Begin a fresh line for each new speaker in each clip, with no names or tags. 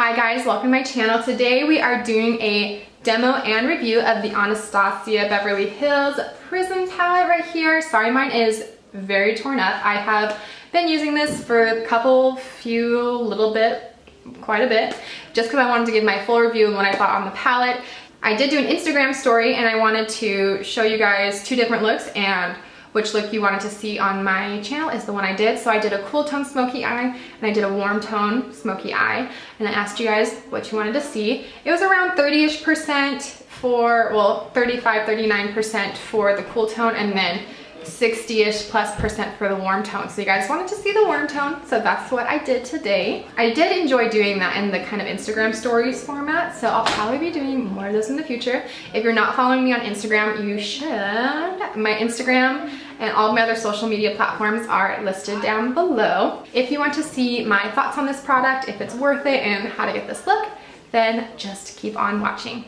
Hi guys, welcome to my channel. Today we are doing a demo and review of the Anastasia Beverly Hills Prism palette right here. Sorry, mine is very torn up. I have been using this for a quite a bit, just because I wanted to give my full review and what I thought on the palette. I did do an Instagram story and I wanted to show you guys two different looks, and which look you wanted to see on my channel is the one I did. So I did a cool tone smoky eye and I did a warm tone smoky eye, and I asked you guys what you wanted to see. It was around 30-ish% for, well, 35-39% for the cool tone, and then 60-ish+% for the warm tone. So you guys wanted to see the warm tone, so that's what I did today. I did enjoy doing that in the kind of Instagram stories format, so I'll probably be doing more of this in the future. If you're not following me on Instagram, you should. My Instagram and all of my other social media platforms are listed down below. If you want to see my thoughts on this product, if it's worth it, and how to get this look, then just keep on watching.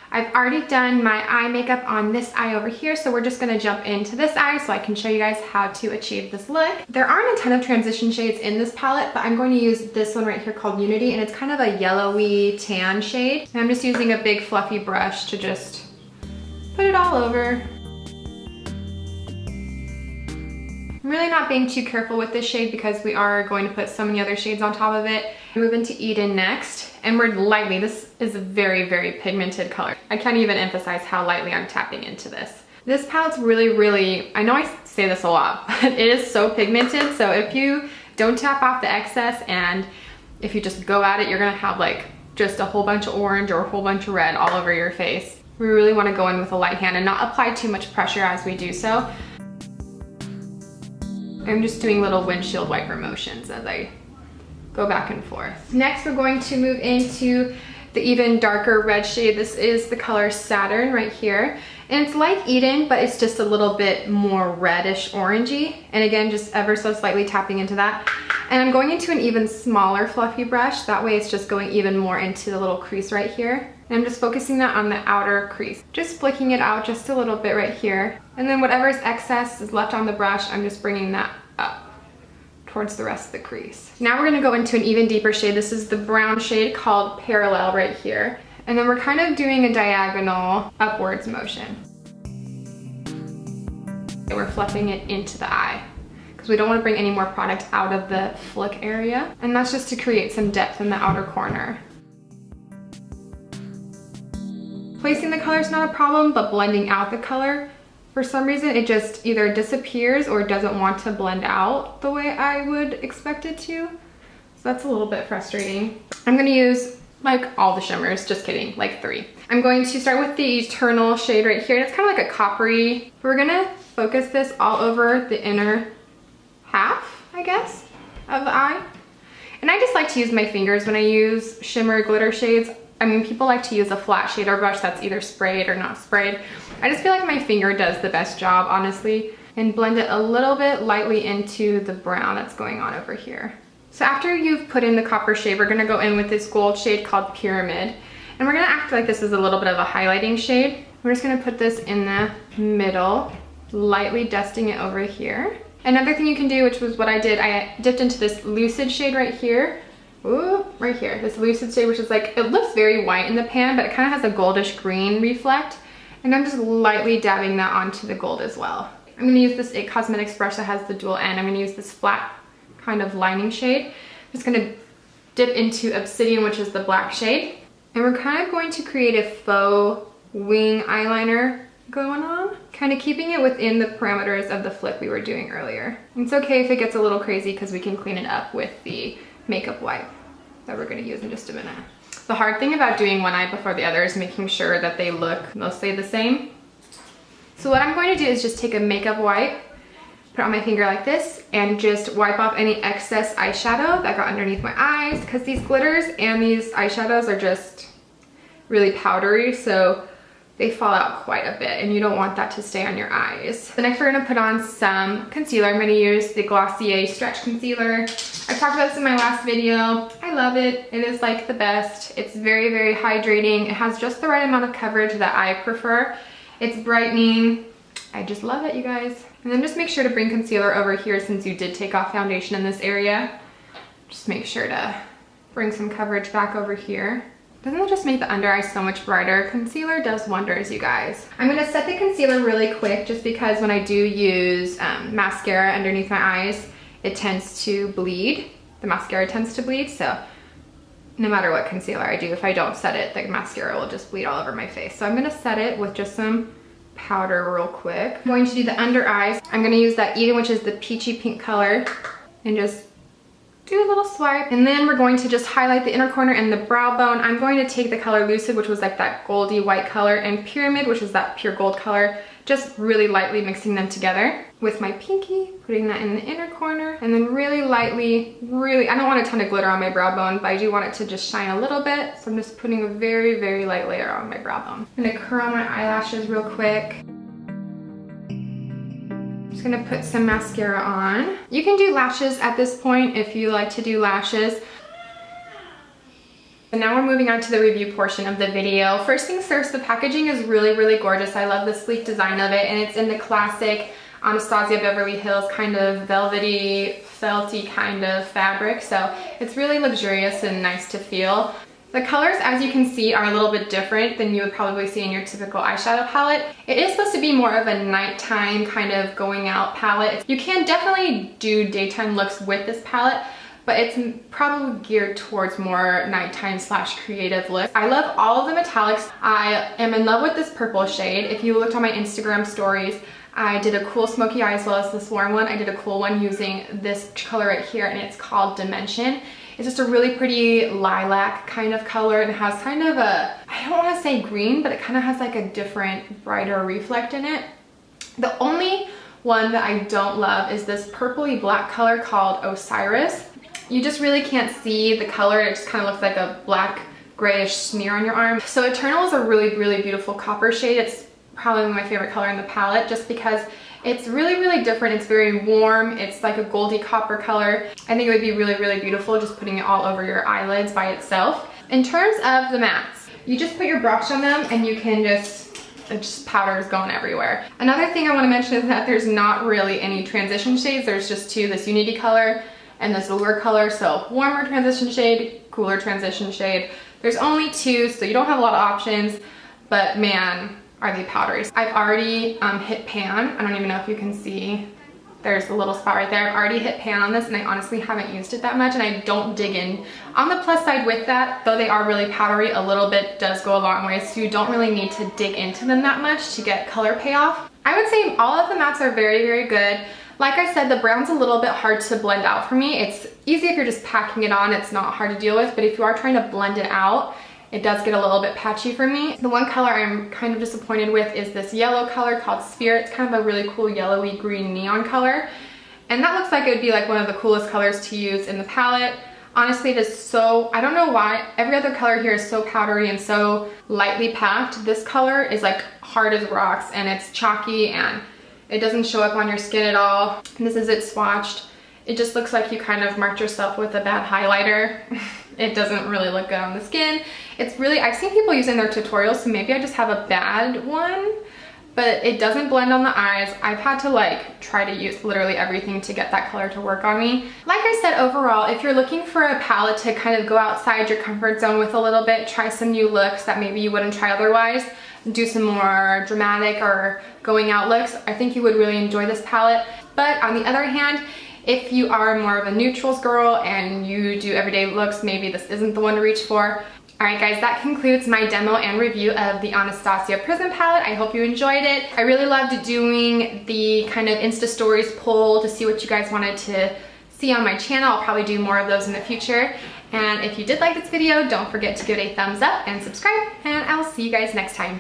I've already done my eye makeup on this eye over here, so we're just gonna jump into this eye so I can show you guys how to achieve this look. There aren't a ton of transition shades in this palette, but I'm going to use this one right here called Unity, and it's kind of a yellowy tan shade. And I'm just using a big fluffy brush to just put it all over. I'm really not being too careful with this shade because we are going to put so many other shades on top of it. Move into Eden next, and we're lightly, this is a very, very pigmented color. I can't even emphasize how lightly I'm tapping into this. This palette's really, I know I say this a lot, but it is so pigmented, so if you don't tap off the excess and if you just go at it, you're gonna have like just a whole bunch of orange or a whole bunch of red all over your face. We really wanna go in with a light hand and not apply too much pressure as we do so. I'm just doing little windshield wiper motions as I go back and forth. Next, we're going to move into the even darker red shade. This is the color Saturn right here. And it's like Eden, but it's just a little bit more reddish orangey. And again, just ever so slightly tapping into that. And I'm going into an even smaller fluffy brush. That way it's just going even more into the little crease right here. And I'm just focusing that on the outer crease. Just flicking it out just a little bit right here. And then whatever's excess is left on the brush, I'm just bringing that up towards the rest of the crease. Now we're gonna go into an even deeper shade. This is the brown shade called Parallel right here. And then we're kind of doing a diagonal upwards motion. And we're fluffing it into the eye because we don't want to bring any more product out of the flick area. And that's just to create some depth in the outer corner. Placing the color is not a problem, but blending out the color, for some reason it just either disappears or doesn't want to blend out the way I would expect it to. So that's a little bit frustrating. I'm gonna use like all the shimmers, just kidding, like 3. I'm going to start with the Eternal shade right here. It's kind of like a coppery. We're gonna focus this all over the inner half, I guess, of the eye. And I just like to use my fingers when I use shimmer glitter shades. I mean, people like to use a flat shader brush that's either sprayed or not sprayed. I just feel like my finger does the best job, honestly, and blend it a little bit lightly into the brown that's going on over here. So after you've put in the copper shade, we're gonna go in with this gold shade called Pyramid, and we're gonna act like this is a little bit of a highlighting shade. We're just gonna put this in the middle, lightly dusting it over here. Another thing you can do, which was what I did, I dipped into this Lucid shade right here. Ooh, right here, this Lucid shade, which is like, it looks very white in the pan, but it kind of has a goldish green reflect. And I'm just lightly dabbing that onto the gold as well. I'm gonna use this IT Cosmetics brush that has the dual end. I'm gonna use this flat kind of lining shade. I'm just gonna dip into Obsidian, which is the black shade. And we're kind of going to create a faux wing eyeliner going on, kind of keeping it within the parameters of the flick we were doing earlier. And it's okay if it gets a little crazy because we can clean it up with the makeup wipe that we're going to use in just a minute. The hard thing about doing one eye before the other is making sure that they look mostly the same. So what I'm going to do is just take a makeup wipe, put it on my finger like this, and just wipe off any excess eyeshadow that got underneath my eyes, because these glitters and these eyeshadows are just really powdery, so they fall out quite a bit, and you don't want that to stay on your eyes. So next we're gonna put on some concealer. I'm gonna use the Glossier Stretch Concealer. I talked about this in my last video. I love it. It is like the best. It's very, very hydrating. It has just the right amount of coverage that I prefer. It's brightening. I just love it, you guys. And then just make sure to bring concealer over here since you did take off foundation in this area. Just make sure to bring some coverage back over here. Doesn't that just make the under eyes so much brighter? Concealer does wonders, you guys. I'm gonna set the concealer really quick just because when I do use mascara underneath my eyes, it tends to bleed. The mascara tends to bleed, so no matter what concealer I do, if I don't set it, the mascara will just bleed all over my face. So I'm gonna set it with just some powder real quick. I'm going to do the under eyes. I'm gonna use that Eden, which is the peachy pink color, and just do a little swipe. And then we're going to just highlight the inner corner and the brow bone. I'm going to take the color Lucid, which was like that goldy white color, and Pyramid, which is that pure gold color, just really lightly mixing them together with my pinky, putting that in the inner corner, and then really lightly, I don't want a ton of glitter on my brow bone, but I do want it to just shine a little bit. So I'm just putting a very, very light layer on my brow bone. I'm gonna curl my eyelashes real quick. Just gonna put some mascara on. You can do lashes at this point if you like to do lashes. And now we're moving on to the review portion of the video. First things first, the packaging is really, really gorgeous. I love the sleek design of it, and it's in the classic Anastasia Beverly Hills kind of velvety, felty kind of fabric. So it's really luxurious and nice to feel. The colors, as you can see, are a little bit different than you would probably see in your typical eyeshadow palette. It is supposed to be more of a nighttime kind of going out palette. You can definitely do daytime looks with this palette, but it's probably geared towards more nighttime / creative looks. I love all of the metallics. I am in love with this purple shade. If you looked on my Instagram stories, I did a cool smoky eye as well as this warm one. I did a cool one using this color right here, and it's called Dimension. It's just a really pretty lilac kind of color, and it has kind of a, I don't want to say green, but it kind of has like a different, brighter reflect in it. The only one that I don't love is this purpley black color called Osiris. You just really can't see the color. It just kind of looks like a black grayish smear on your arm. So Eternal is a really, really beautiful copper shade. It's probably my favorite color in the palette just because it's really, really different. It's very warm. It's like a goldy copper color. I think it would be really, really beautiful just putting it all over your eyelids by itself. In terms of the mattes, you just put your brush on them and you can just powder is going everywhere. Another thing I want to mention is that there's not really any transition shades. There's just two, this Unity color and this Allure color. So warmer transition shade, cooler transition shade. There's only two, so you don't have a lot of options, but man, are they powdery. I've already hit pan. I don't even know if you can see. There's a little spot right there. I've already hit pan on this, and I honestly haven't used it that much, and I don't dig in. On the plus side with that, though they are really powdery, a little bit does go a long way, so you don't really need to dig into them that much to get color payoff. I would say all of the mattes are very, very good. Like I said, the brown's a little bit hard to blend out for me. It's easy if you're just packing it on. It's not hard to deal with, but if you are trying to blend it out, it does get a little bit patchy for me. The one color I'm kind of disappointed with is this yellow color called Spirit. It's kind of a really cool yellowy green neon color. And that looks like it would be like one of the coolest colors to use in the palette. Honestly, it is so, I don't know why, every other color here is so powdery and so lightly packed. This color is like hard as rocks, and it's chalky, and it doesn't show up on your skin at all. And this is it swatched. It just looks like you kind of marked yourself with a bad highlighter. It doesn't really look good on the skin. It's really, I've seen people using their tutorials, so maybe I just have a bad one, but it doesn't blend on the eyes. I've had to like try to use literally everything to get that color to work on me. Like I said, overall, if you're looking for a palette to kind of go outside your comfort zone with a little bit, try some new looks that maybe you wouldn't try otherwise, do some more dramatic or going out looks, I think you would really enjoy this palette. But on the other hand, if you are more of a neutrals girl and you do everyday looks, maybe this isn't the one to reach for. Alright guys, that concludes my demo and review of the Anastasia Prism palette. I hope you enjoyed it. I really loved doing the kind of Insta stories poll to see what you guys wanted to see on my channel. I'll probably do more of those in the future. And if you did like this video, don't forget to give it a thumbs up and subscribe, and I'll see you guys next time.